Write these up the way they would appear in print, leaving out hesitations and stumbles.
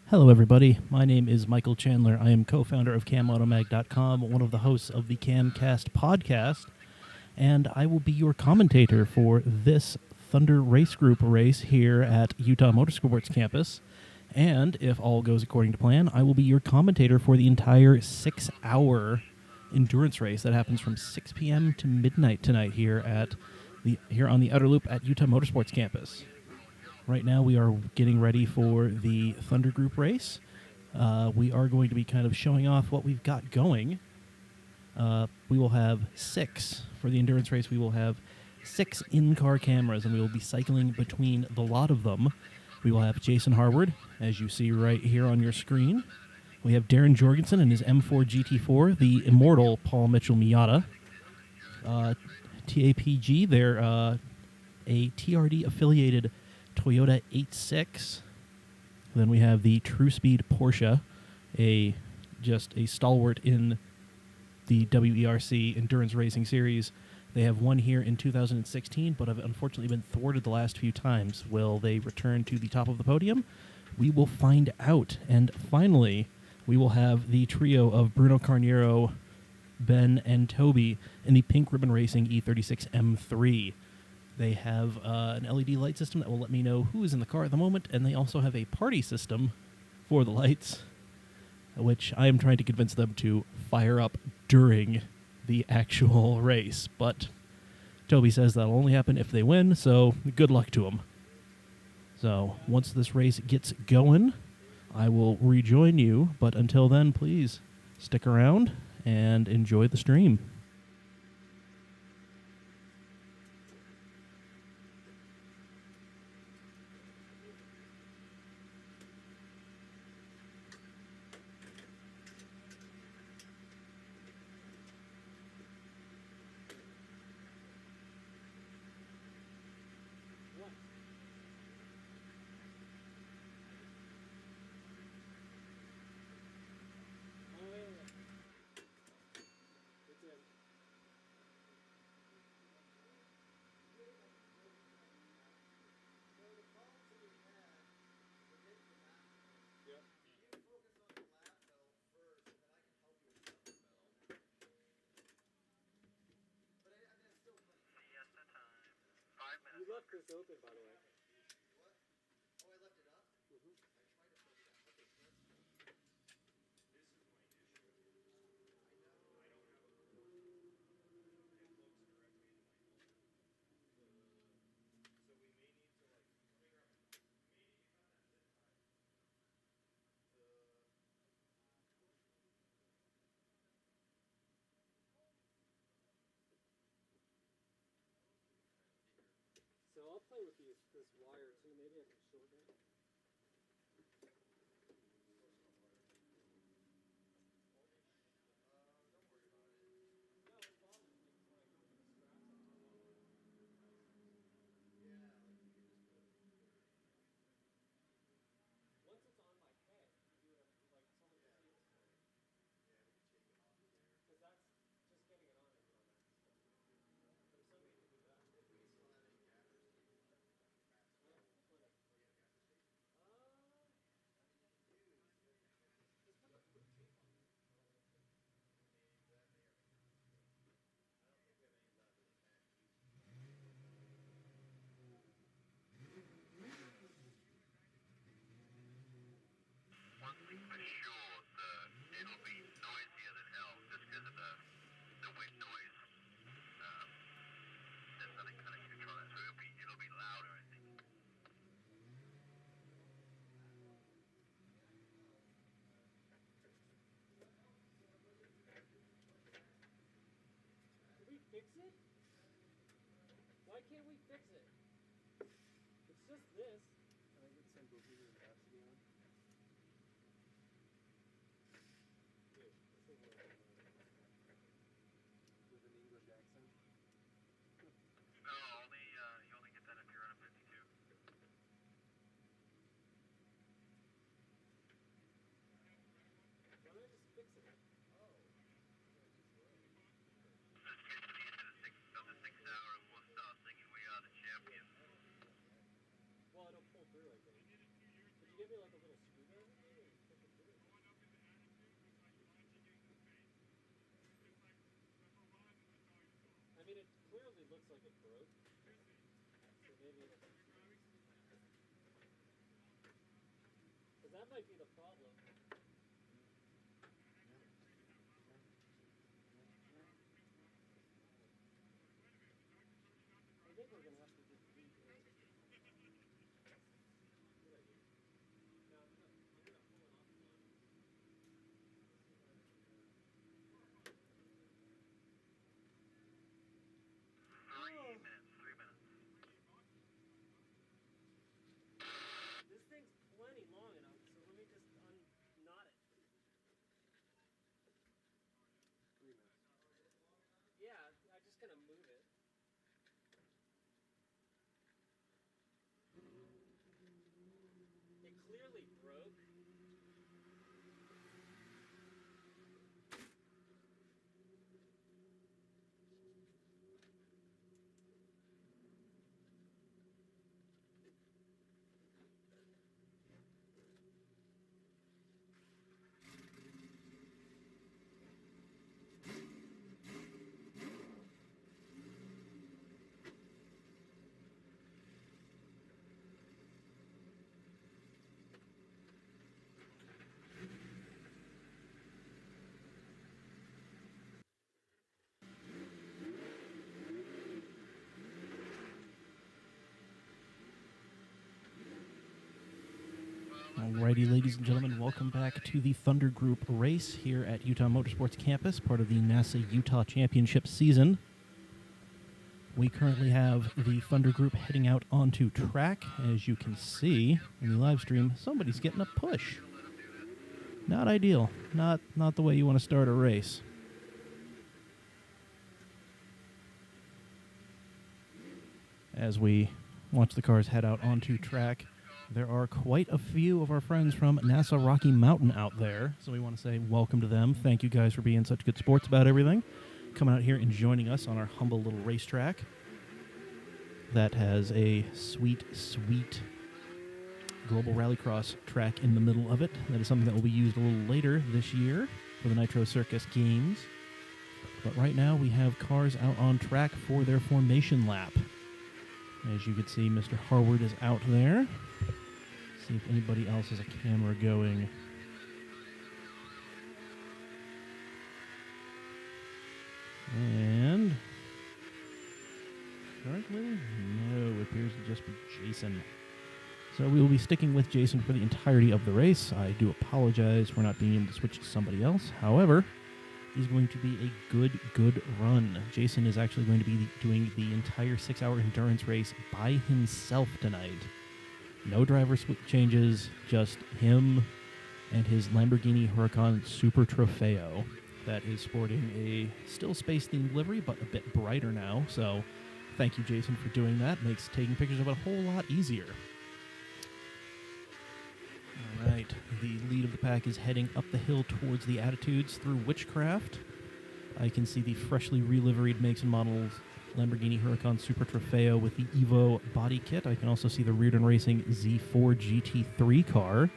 Hello, everybody. My name is Michael Chandler. I am co-founder of CamAutomag.com, one of the hosts of the CamCast podcast, and I will be your commentator for this Thunder Race Group race here at Utah Motorsports campus. And if all goes according to plan, I will be your commentator for the entire 6-hour endurance race that happens from 6 p.m. to midnight tonight here on the Outer Loop at Utah Motorsports campus. Right now we are getting ready for the Thunder Group race. We are going to be kind of showing off what we've got going. We will have 6 for the endurance race. We will have 6 in-car cameras, and we will be cycling between the lot of them. We will have Jason Harward, as you see right here on your screen. We have Darren Jorgensen and his M4 GT4, the immortal Paul Mitchell Miata. TAPG, they're a TRD-affiliated Toyota 86. Then we have the True Speed Porsche, just a stalwart in the WERC Endurance Racing Series. They have won here in 2016, but have unfortunately been thwarted the last few times. Will they return to the top of the podium? We will find out. And finally, we will have the trio of Bruno Carniero, Ben, and Toby in the Pink Ribbon Racing E36 M3. They have an LED light system that will let me know who is in the car at the moment, and they also have a party system for the lights, which I am trying to convince them to fire up during the actual race. But Toby says that'll only happen if they win, so good luck to them. So once this race gets going, I will rejoin you, but until then, please stick around and enjoy the stream. You left this open, by the way. What? Oh, I left it up? Mm-hmm. So I'll play with this wire too. Maybe I can shorten it. Fix it? Why can't we fix it? It's just this. Can I get some Bohemian Rhapsody on? Dude, this is what with an English accent. No, you only get that if you're on a 52. Why don't I just fix it? Oh. Of the 6 hour, and we'll start singing "We Are the Champions." Well, it'll pull through, I think. Could you give me like a little screwdriver? looks like it broke. So maybe it'll be because that might be the problem. I think we're gonna have to just leave it. Good idea. No, I'm gonna pull it off now. 3 minutes. This thing's plenty long enough, so let me just unknot it. 3 minutes. Yeah, I'm just gonna move it. It clearly broke. Alrighty, ladies and gentlemen, welcome back to the Thunder Group race here at Utah Motorsports Campus, part of the NASA Utah Championship season. We currently have the Thunder Group heading out onto track. As you can see in the live stream, somebody's getting a push. Not ideal. Not the way you want to start a race. As we watch the cars head out onto track, there are quite a few of our friends from NASA Rocky Mountain out there, so we want to say welcome to them. Thank you guys for being such good sports about everything. Coming out here and joining us on our humble little racetrack that has a sweet, sweet global rallycross track in the middle of it. That is something that will be used a little later this year for the Nitro Circus Games. But right now we have cars out on track for their formation lap. As you can see, Mr. Harward is out there. See if anybody else has a camera going. And currently, no, it appears to just be Jason. So we will be sticking with Jason for the entirety of the race. I do apologize for not being able to switch to somebody else. However, is going to be a good run. Jason is actually going to be doing the entire 6-hour endurance race by himself tonight. No driver changes, just him and his Lamborghini Huracan Super Trofeo that is sporting a still space-themed livery, but a bit brighter now. So thank you, Jason, for doing that. Makes taking pictures of it a whole lot easier. All right, the lead of the pack is heading up the hill towards the Attitudes through Witchcraft. I can see the freshly reliveried makes and models Lamborghini Huracan Super Trofeo with the Evo body kit. I can also see the Reardon Racing Z4 GT3 car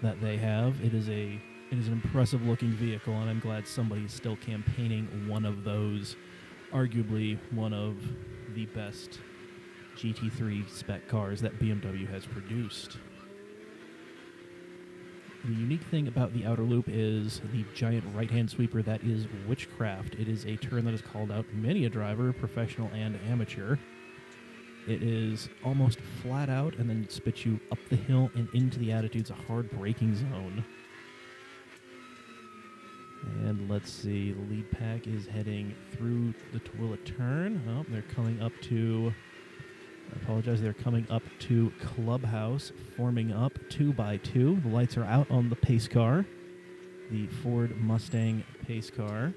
that they have. It is an impressive looking vehicle, and I'm glad somebody is still campaigning one of those. Arguably one of the best GT3 spec cars that BMW has produced. The unique thing about the outer loop is the giant right-hand sweeper that is Witchcraft. It is a turn that has called out many a driver, professional and amateur. It is almost flat out and then spits you up the hill and into the Attitudes, a hard braking zone. And let's see, the lead pack is heading through the Twilla turn. Oh, they're coming up to... I apologize, they're coming up to Clubhouse, forming up 2x2. The lights are out on the pace car, the Ford Mustang pace car.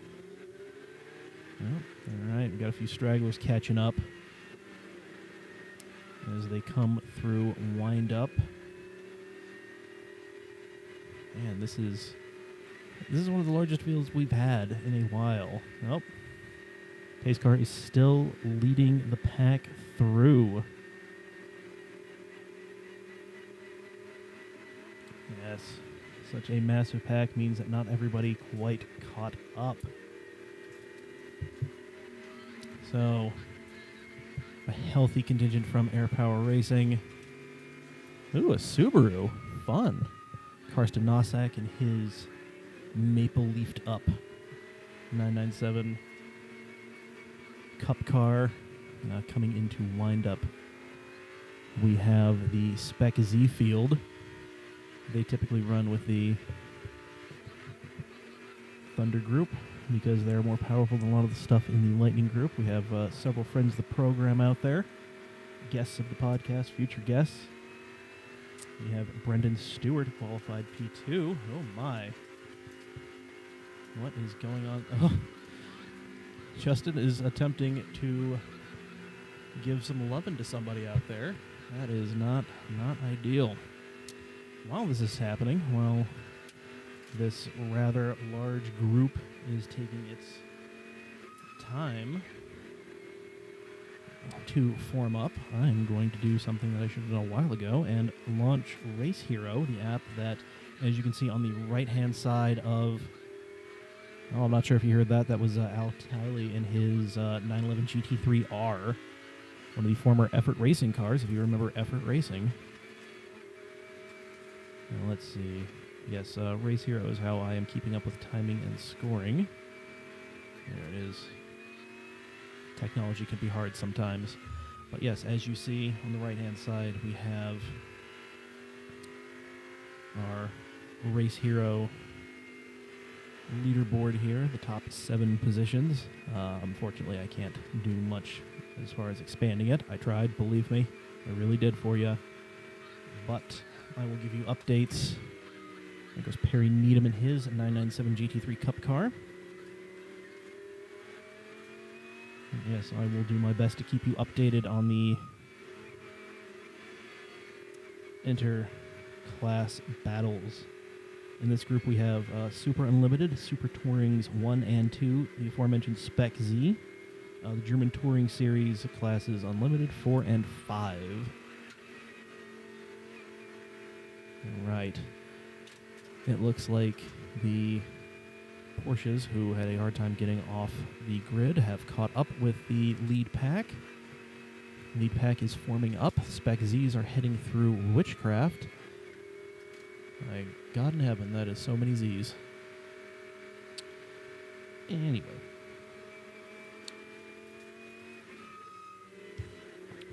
Oh, all right, we've got a few stragglers catching up as they come through wind up. Man, this is one of the largest fields we've had in a while. Nope. Pace car is still leading the pack through. Yes, such a massive pack means that not everybody quite caught up. So, a healthy contingent from Air Power Racing. Ooh, a Subaru. Fun. Karsten Nossack in his maple leafed up 997 Cup car coming into windup. We have the Spec Z field. They typically run with the Thunder group because they're more powerful than a lot of the stuff in the Lightning group. We have several friends of the program out there, guests of the podcast, future guests. We have Brendan Stewart, qualified P2. Oh my. What is going on? Oh. Justin is attempting to give some loving to somebody out there. That is not ideal. While this is happening, while this rather large group is taking its time to form up, I'm going to do something that I should have done a while ago and launch Race Hero, the app that, as you can see on the right-hand side of... Oh, I'm not sure if you heard that. That was Al Tiley in his 911 GT3R, one of the former Effort Racing cars, if you remember Effort Racing. Now, let's see. Yes, Race Hero is how I am keeping up with timing and scoring. There it is. Technology can be hard sometimes. But yes, as you see on the right-hand side, we have our Race Hero leaderboard here, the top 7 positions. Unfortunately, I can't do much as far as expanding it. I tried, believe me. I really did for you. But I will give you updates. There goes Perry Needham in his 997 GT3 Cup car. And yes, I will do my best to keep you updated on the inter-class battles. In this group, we have Super Unlimited, Super Tourings 1 and 2, the aforementioned Spec Z, the German Touring Series classes Unlimited 4 and 5. Right. It looks like the Porsches, who had a hard time getting off the grid, have caught up with the lead pack. Lead pack is forming up. Spec Zs are heading through Witchcraft. My God in heaven, that is so many Zs. Anyway.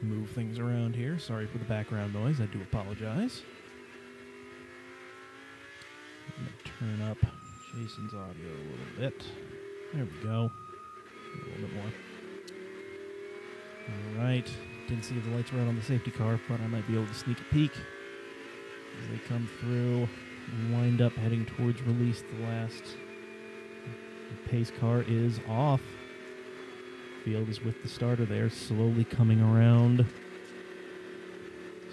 Move things around here. Sorry for the background noise. I do apologize. I'm going to turn up Jason's audio a little bit. There we go. A little bit more. All right. Didn't see if the lights were out on the safety car, but I might be able to sneak a peek as they come through, wind up heading towards release. The last pace car is off. Field is with the starter there, slowly coming around.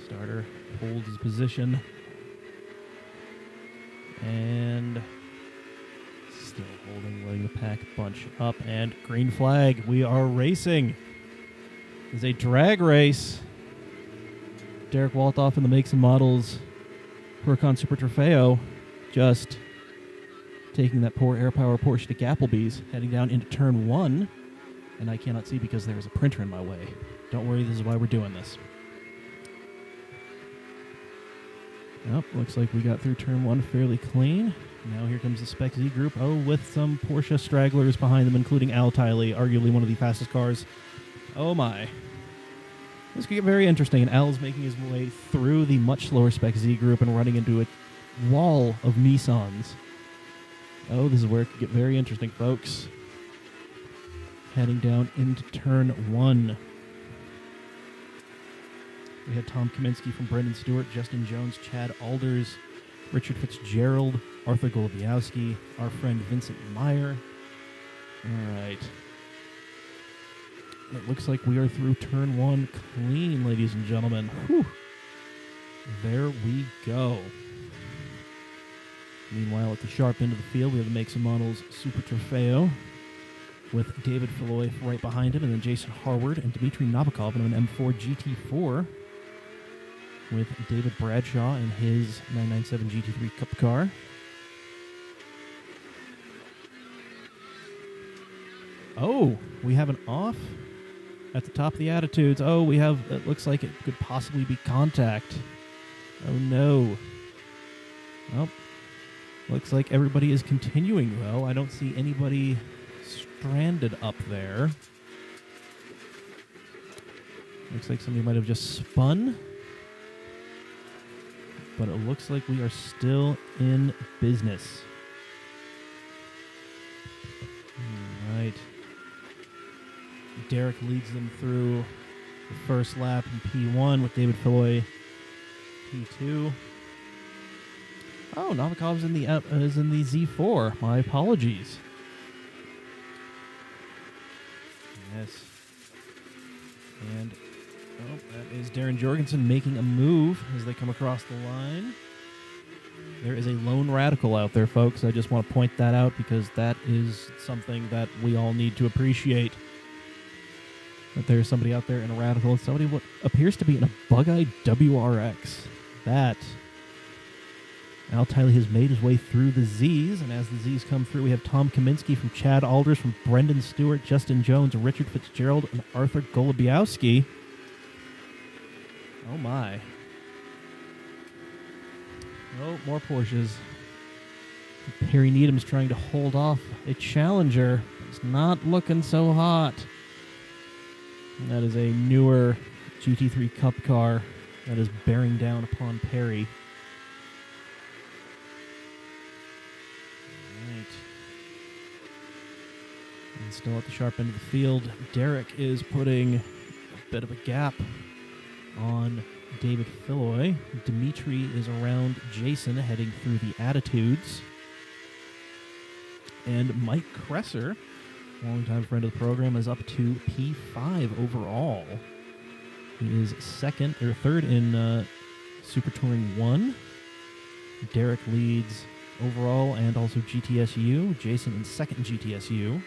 Starter holds his position. And still holding, letting the pack bunch up. And green flag, we are racing. It's a drag race. Derek Waltoff in the makes and models Huracan Super Trofeo just taking that poor Air Power Porsche to Gappleby's, heading down into turn 1. And I cannot see because there is a printer in my way. Don't worry, this is why we're doing this. Well, looks like we got through turn 1 fairly clean. Now here comes the Spec Z group. Oh, with some Porsche stragglers behind them, including Al Tiley, arguably one of the fastest cars. Oh my. This could get very interesting, and Al's making his way through the much slower Spec Z group and running into a wall of Nissans. Oh, this is where it could get very interesting, folks. Heading down into turn 1. We had Tom Kaminsky from Brendan Stewart, Justin Jones, Chad Alders, Richard Fitzgerald, Arthur Golobiowski, our friend Vincent Meyer. All right. It looks like we are through turn 1 clean, ladies and gentlemen. Whew. There we go. Meanwhile, at the sharp end of the field, we have the makes and models Super Trofeo with David Filloy right behind him, and then Jason Harward and Dmitry Nabokov in an M4 GT4 with David Bradshaw in his 997 GT3 Cup car. Oh, we have an off At the top of the attitudes. Oh, we have, it looks like it could possibly be contact. Oh no. Well, looks like everybody is continuing though. I don't see anybody stranded up there. Looks like somebody might have just spun. But it looks like we are still in business. All right. Derek leads them through the first lap in P1 with David Filloy P2. Oh, Novikov's is in the Z4. My apologies. Yes. And that is Darren Jorgensen making a move as they come across the line. There is a lone radical out there, folks. I just want to point that out because that is something that we all need to appreciate. That there's somebody out there in a radical and somebody what appears to be in a bug-eyed WRX. That Al Tiley has made his way through the Z's, and as the Z's come through, we have Tom Kaminsky from Chad Alders, from Brendan Stewart, Justin Jones, Richard Fitzgerald, and Arthur Golubiowski. Oh my. Oh, more Porsches. Harry Needham's trying to hold off a Challenger. It's not looking so hot. And that is a newer GT3 Cup car that is bearing down upon Perry. All right. And still at the sharp end of the field, Derek is putting a bit of a gap on David Filloy. Dimitri is around Jason heading through the attitudes. And Mike Kresser, longtime friend of the program, is up to P5 overall. He is third in Super Touring 1. Derek leads overall and also GTSU. Jason in second GTSU.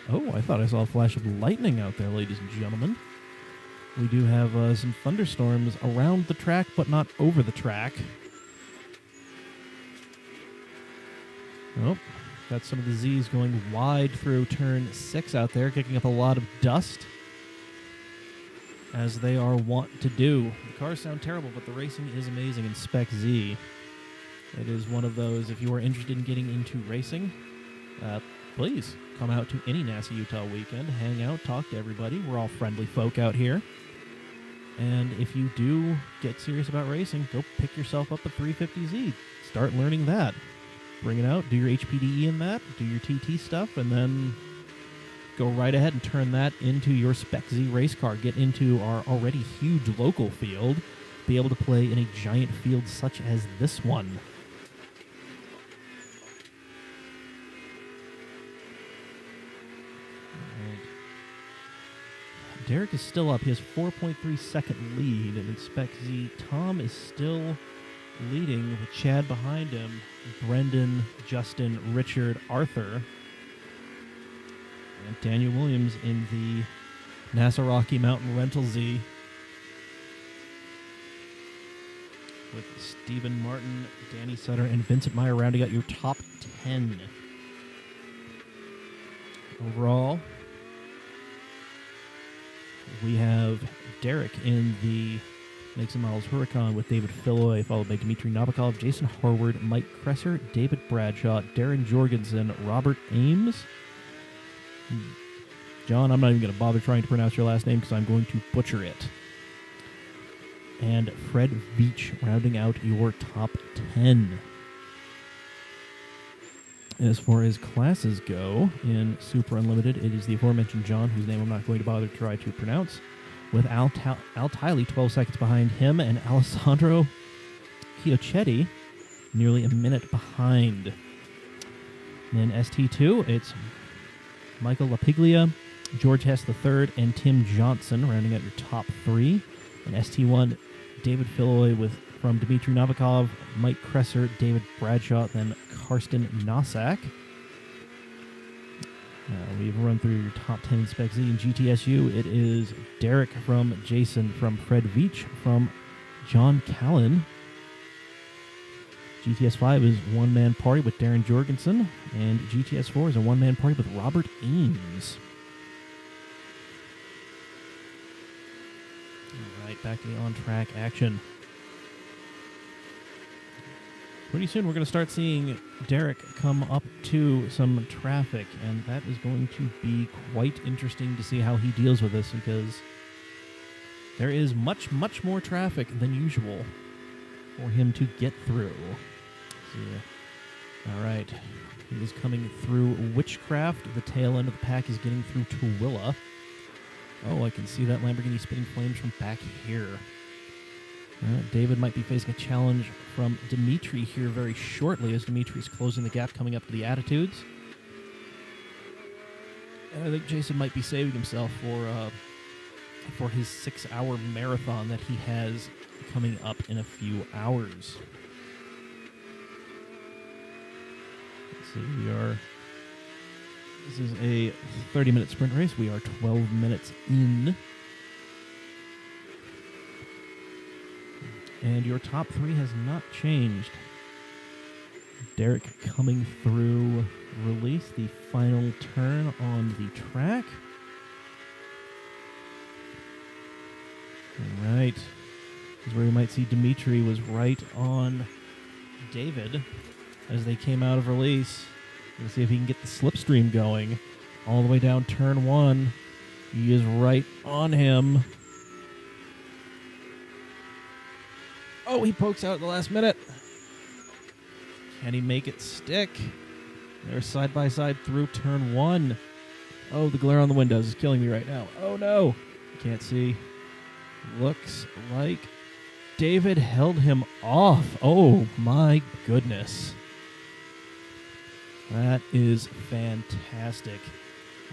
Oh, I thought I saw a flash of lightning out there, ladies and gentlemen. We do have some thunderstorms around the track, but not over the track. Oh, got some of the Z's going wide through turn 6 out there, kicking up a lot of dust, as they are wont to do. The cars sound terrible, but the racing is amazing in Spec Z. It is one of those, if you are interested in getting into racing, please come out to any NASA Utah weekend, hang out, talk to everybody. We're all friendly folk out here. And if you do get serious about racing, go pick yourself up a 350Z. Start learning that. Bring it out, do your HPDE in that, do your TT stuff, and then go right ahead and turn that into your Spec Z race car. Get into our already huge local field. Be able to play in a giant field such as this one. Derek is still up. He has 4.3 second lead in Spec Z. Tom is still leading with Chad behind him. Brendan, Justin, Richard, Arthur. And Daniel Williams in the NASA Rocky Mountain Rental Z. With Stephen Martin, Danny Sutter, and Vincent Meyer rounding out your top 10. Overall, we have Derek in the Makes and Models Huracan with David Filloy, followed by Dmitry Novikov, Jason Harward, Mike Kresser, David Bradshaw, Darren Jorgensen, Robert Ames. John, I'm not even going to bother trying to pronounce your last name because I'm going to butcher it. And Fred Veach rounding out your top 10. As far as classes go, in Super Unlimited, it is the aforementioned John, whose name I'm not going to bother to try to pronounce, with Al Tiley 12 seconds behind him, and Alessandro Chiochetti nearly a minute behind. And in ST2, it's Michael LaPiglia, George Hess III, and Tim Johnson rounding out your top 3. In ST1, David Filloy from Dmitry Novikov, Mike Kresser, David Bradshaw, then Karsten Nossak. We've run through your top 10 in Spec Z. In GTSU, it is Derek from Jason, from Fred Veach, from John Callan. GTS 5 is one-man party with Darren Jorgensen, and GTS 4 is a one-man party with Robert Ames. All right, back to the on-track action. Pretty soon we're going to start seeing Derek come up to some traffic, and that is going to be quite interesting to see how he deals with this, because there is much, much more traffic than usual for him to get through. All right, he is coming through Witchcraft. The tail end of the pack is getting through Tooele. Oh, I can see that Lamborghini spitting flames from back here. David might be facing a challenge from Dimitri here very shortly, as Dimitri's closing the gap coming up to the Attitudes. And I think Jason might be saving himself for his 6-hour marathon that he has coming up in a few hours. Let's see, this is a 30-minute sprint race. We are 12 minutes in. And your top three has not changed. Derek coming through Release, the final turn on the track. All right. This is where we might see Dimitri was right on David as they came out of Release. We'll see if he can get the slipstream going all the way down turn 1. He is right on him. Oh, he pokes out at the last minute. Can he make it stick? They're side by side through turn 1. Oh, the glare on the windows is killing me right now. Oh no, can't see. Looks like David held him off. Oh my goodness. That is fantastic.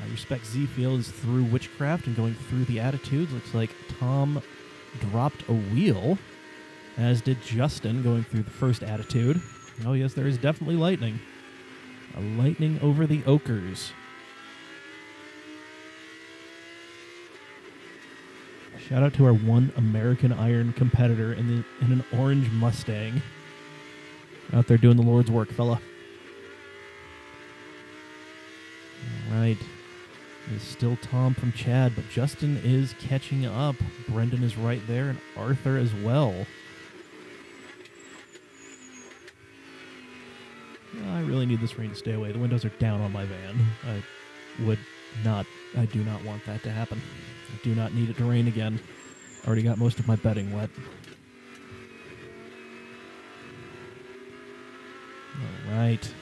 Your Spec Z field is through Witchcraft and going through the Attitudes. Looks like Tom dropped a wheel, as did Justin going through the first Attitude. Oh yes, there is definitely lightning. A lightning over the Oakers. Shout out to our one American Iron competitor in an orange Mustang. Out there doing the Lord's work, fella. All right. It's still Tom from Chad, but Justin is catching up. Brendan is right there, and Arthur as well. I really need this rain to stay away. The windows are down on my van. I do not want that to happen. I do not need it to rain again. Already got most of my bedding wet. All right.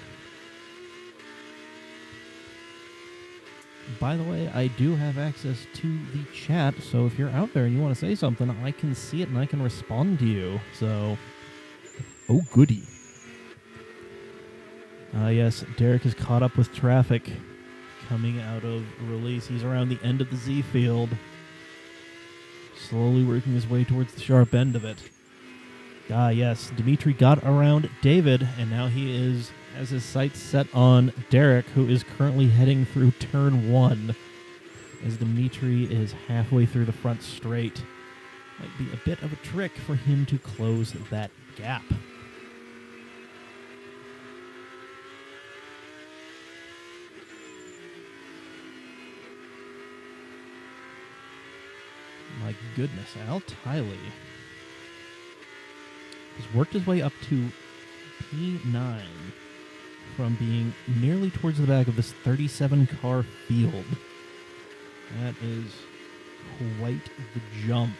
By the way, I do have access to the chat, so if you're out there and you want to say something, I can see it and I can respond to you. So, oh goody. Yes, Derek is caught up with traffic coming out of Release. He's around the end of the Z field, slowly working his way towards the sharp end of it. Yes, Dimitri got around David, and now he has his sights set on Derek, who is currently heading through turn 1, as Dimitri is halfway through the front straight. Might be a bit of a trick for him to close that gap. My goodness, Al Tiley has worked his way up to P9 from being nearly towards the back of this 37-car field. That is quite the jump.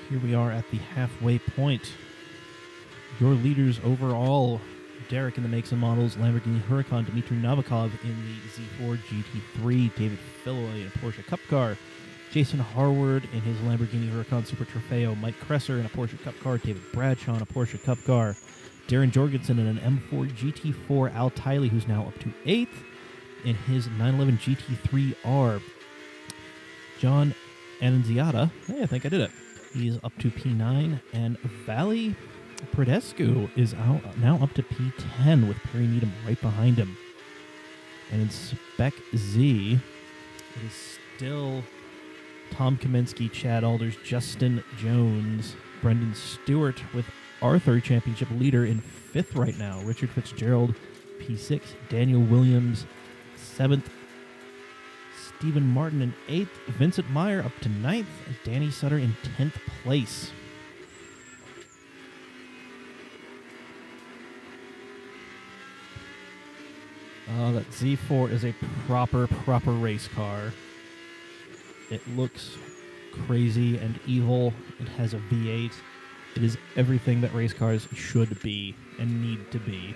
Here we are at the halfway point. Your leaders overall, Derek in the makes and models, Lamborghini Huracan, Dmitry Novikov in the Z4 GT3, David Filloy in a Porsche Cup Car, Jason Harward in his Lamborghini Huracan Super Trofeo, Mike Kresser in a Porsche Cup Car, David Bradshaw in a Porsche Cup Car, Darren Jorgensen in an M4 GT4, Al Tiley, who's now up to 8th, in his 911 GT3R, John Annunziata, hey, I think I did it. He's up to P9, and Valley Predescu is now up to P10 with Perry Needham right behind him. And in Spec Z, it is still Tom Kaminsky, Chad Alders, Justin Jones, Brendan Stewart with Arthur championship leader in 5th right now. Richard Fitzgerald, P6. Daniel Williams, 7th. Stephen Martin in 8th. Vincent Meyer up to 9th. And Danny Sutter in 10th place. Oh, that Z4 is a proper race car. It looks crazy and evil. It has a V8. It is everything that race cars should be and need to be.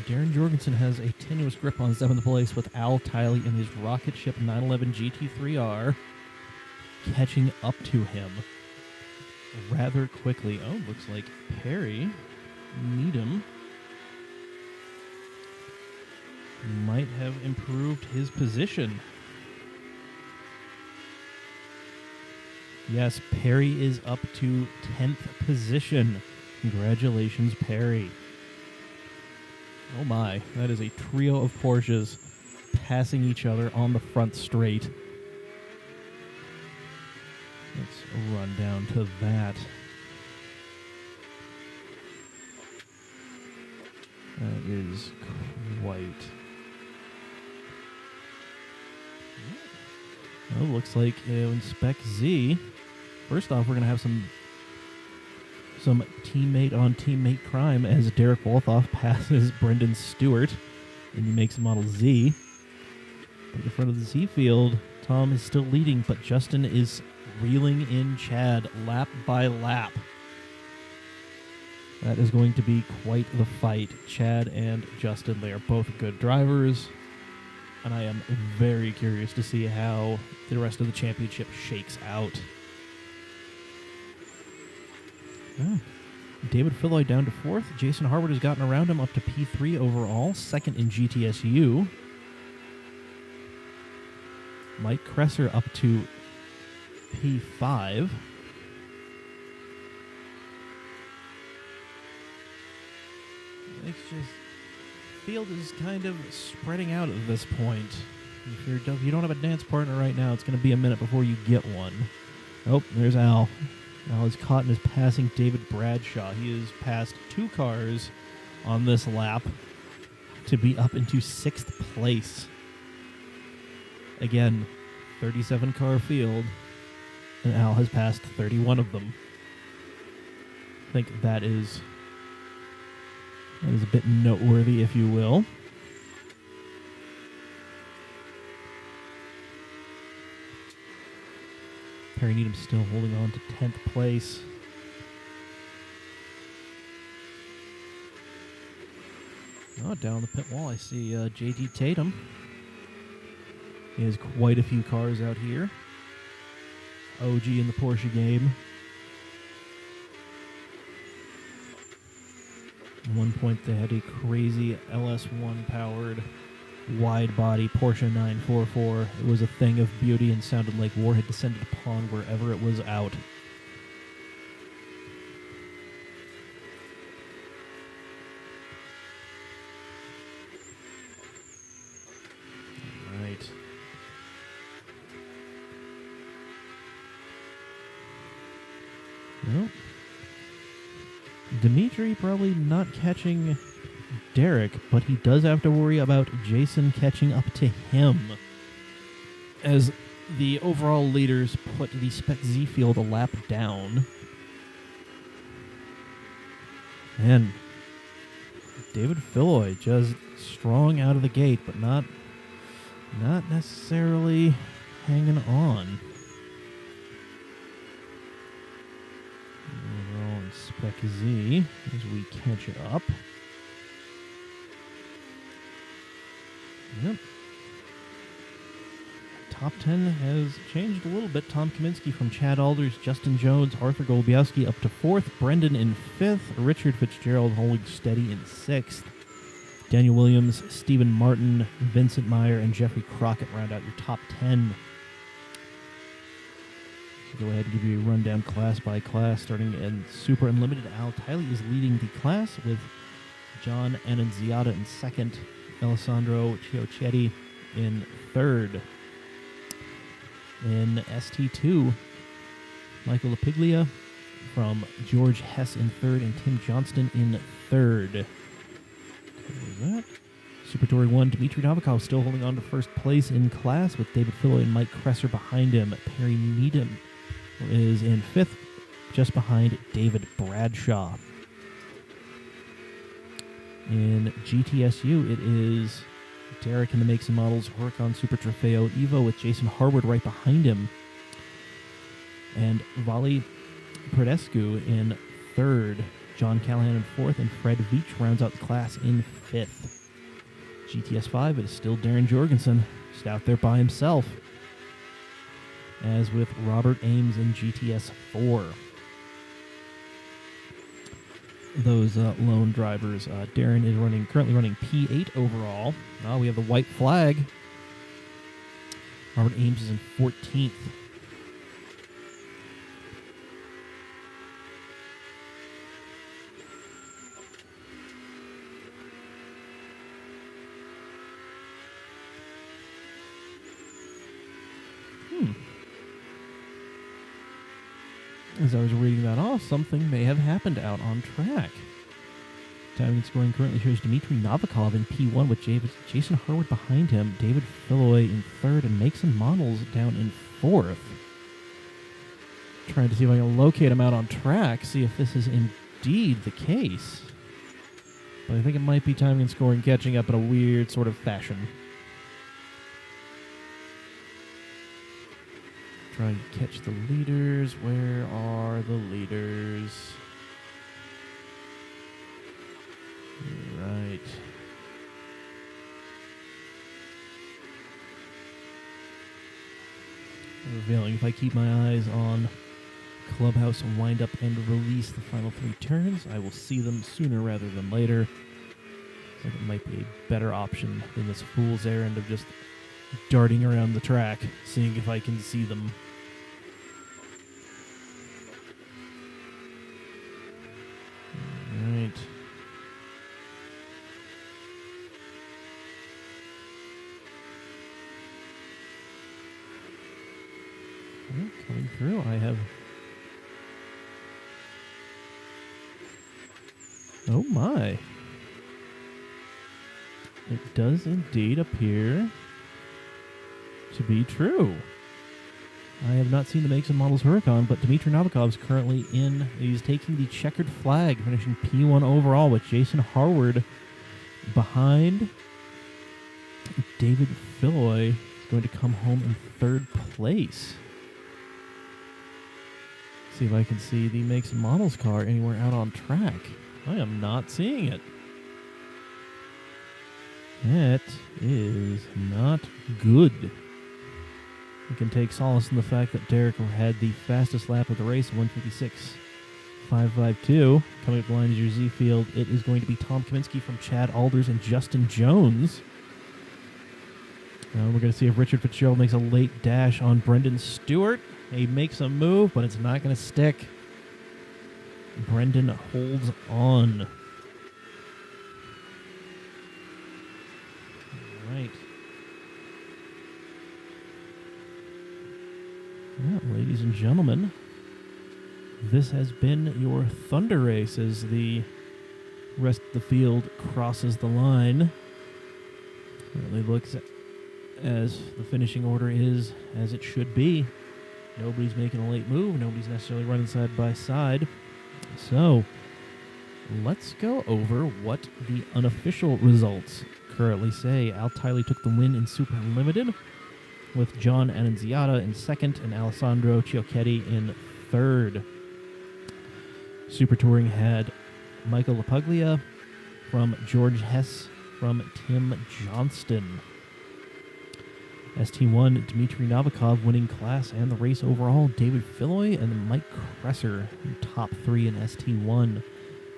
Darren Jorgensen has a tenuous grip on 7th place with Al Tiley in his rocket ship 911 GT3R catching up to him rather quickly. Oh, looks like Perry Needham might have improved his position. Yes, Perry is up to 10th position. Congratulations, Perry. Oh my, that is a trio of Porsches passing each other on the front straight. Let's run down to that. That is quite... Oh, looks like in Spec Z, first off, we're going to have some teammate on teammate crime as Derek Wolthoff passes Brendan Stewart and he makes Model Z. But in front of the Z field, Tom is still leading, but Justin is reeling in Chad lap by lap. That is going to be quite the fight. Chad and Justin, they are both good drivers, and I am very curious to see how the rest of the championship shakes out. Oh. David Filloy down to 4th. Jason Harward has gotten around him up to P3 overall, 2nd in GTSU. Mike Kresser up to P5. It's just, field is kind of spreading out at this point. If you don't have a dance partner right now, it's going to be a minute before you get one. Oh, there's Al. Al is caught in his passing David Bradshaw. He has passed 2 cars on this lap to be up into 6th place. Again, 37-car field, and Al has passed 31 of them. I think that is a bit noteworthy, if you will. Perry Needham still holding on to 10th place. Oh, down the pit wall, I see J.D. Tatum. He has quite a few cars out here. OG in the Porsche game. At one point, they had a crazy LS1 powered wide body Porsche 944. It was a thing of beauty and sounded like war had descended upon wherever it was out. All right. Well, Dimitri probably not catching Derek, but he does have to worry about Jason catching up to him, as the overall leaders put the Spec Z field a lap down. And David Filloy just strong out of the gate, but not necessarily hanging on. Overall in Spec Z as we catch it up. Yep. Top 10 has changed a little bit. Tom Kaminsky from Chad Alders, Justin Jones, Arthur Golubowski up to 4th, Brendan in 5th, Richard Fitzgerald holding steady in 6th. Daniel Williams, Stephen Martin, Vincent Meyer, and Jeffrey Crockett round out your top 10. So go ahead and give you a rundown class by class. Starting in Super Unlimited, Al Tiley is leading the class with John Annunziata in 2nd, Alessandro Chiocchetti in 3rd. In ST2, Michael Lapiglia from George Hess in 3rd and Tim Johnston in 3rd. That. Super Touring 1, Dmitry Novikov still holding on to 1st place in class with David Filloy and Mike Kresser behind him. Perry Needham is in 5th, just behind David Bradshaw. In GTSU, it is Derek in the Makes and Models Huracan Super Trofeo Evo with Jason Harward right behind him. And Vali Predescu in 3rd. John Callahan in 4th, and Fred Veach rounds out the class in 5th. GTS 5, it is still Darren Jorgensen, just out there by himself, as with Robert Ames in GTS 4. Those lone drivers. Darren is currently running P8 overall. We have the white flag. Robert Ames is in 14th. As I was reading that off, something may have happened out on track. Timing and scoring currently shows Dmitry Novikov in P1 with Jason Harwood behind him, David Filloy in 3rd, and Makes and Models down in 4th. Trying to see if I can locate him out on track, see if this is indeed the case. But I think it might be timing and scoring catching up in a weird sort of fashion. Trying to catch the leaders. Where are the leaders? Right. I have a feeling if I keep my eyes on Clubhouse and wind up and release the final 3 turns, I will see them sooner rather than later. I think it might be a better option than this fool's errand of just darting around the track, seeing if I can see them. Right. Well, coming through, I have... Oh my. It does indeed appear to be true. I have not seen the Makes and Models Huracan, but Dmitry Novikov is currently in. He's taking the checkered flag, finishing P1 overall with Jason Harward behind. David Filloy is going to come home in 3rd place. See if I can see the Makes and Models car anywhere out on track. I am not seeing it. That is not good. We can take solace in the fact that Derek had the fastest lap of the race, 156.552. Coming up the line is your Z field. It is going to be Tom Kaminsky from Chad Alders and Justin Jones. We're going to see if Richard Fitzgerald makes a late dash on Brendan Stewart. He makes a move, but it's not going to stick. Brendan holds on. All right. Well, ladies and gentlemen, this has been your Thunder Race as the rest of the field crosses the line. Really looks as the finishing order is as it should be. Nobody's making a late move. Nobody's necessarily running side by side. So, let's go over what the unofficial results currently say. Al Tiley took the win in Super Limited, with John Annunziata in 2nd and Alessandro Chiocchetti in 3rd. Super Touring had Michael Lapaglia from George Hess from Tim Johnston. ST1, Dmitry Novikov winning class and the race overall. David Filloy and Mike Kresser, top 3 in ST1.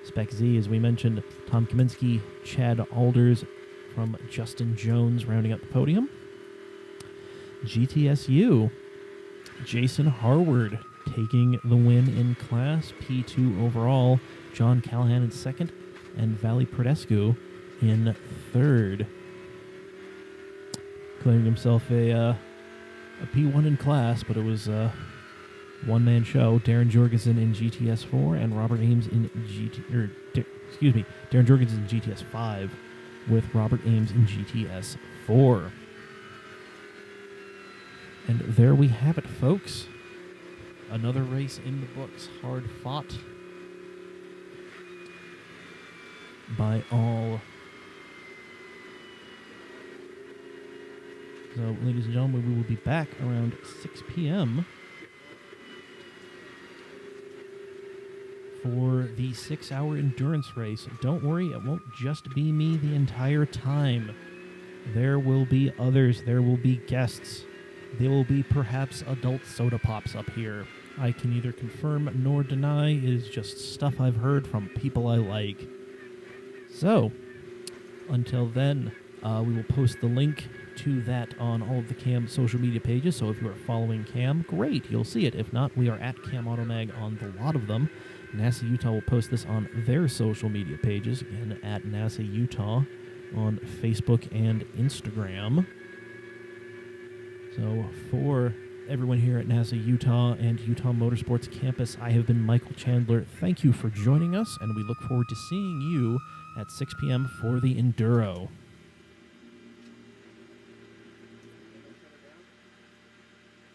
Spec Z, as we mentioned, Tom Kaminsky, Chad Alders from Justin Jones rounding up the podium. GTSU, Jason Harward taking the win in class, P2 overall. John Callahan in second, and Vali Prodescu in third. Claiming himself a P1 in class, but it was a one-man show. Darren Jorgensen in GTS 4 and Robert Ames in Darren Jorgensen in GTS 5 with Robert Ames in GTS 4. And there we have it, folks. Another race in the books, hard fought by all. So, ladies and gentlemen, we will be back around 6 p.m. for the 6-hour endurance race. Don't worry, it won't just be me the entire time. There will be others. There will be guests. There will be perhaps adult soda pops up here. I can neither confirm nor deny. It is just stuff I've heard from people I like. So, until then, we will post the link to that on all of the Cam social media pages. So if you are following Cam, great, you'll see it. If not, we are at Cam Automag on the lot of them. NASA Utah will post this on their social media pages, again, at NASA Utah on Facebook and Instagram. So for everyone here at NASA Utah and Utah Motorsports Campus, I have been Michael Chandler. Thank you for joining us, and we look forward to seeing you at 6 p.m. for the Enduro.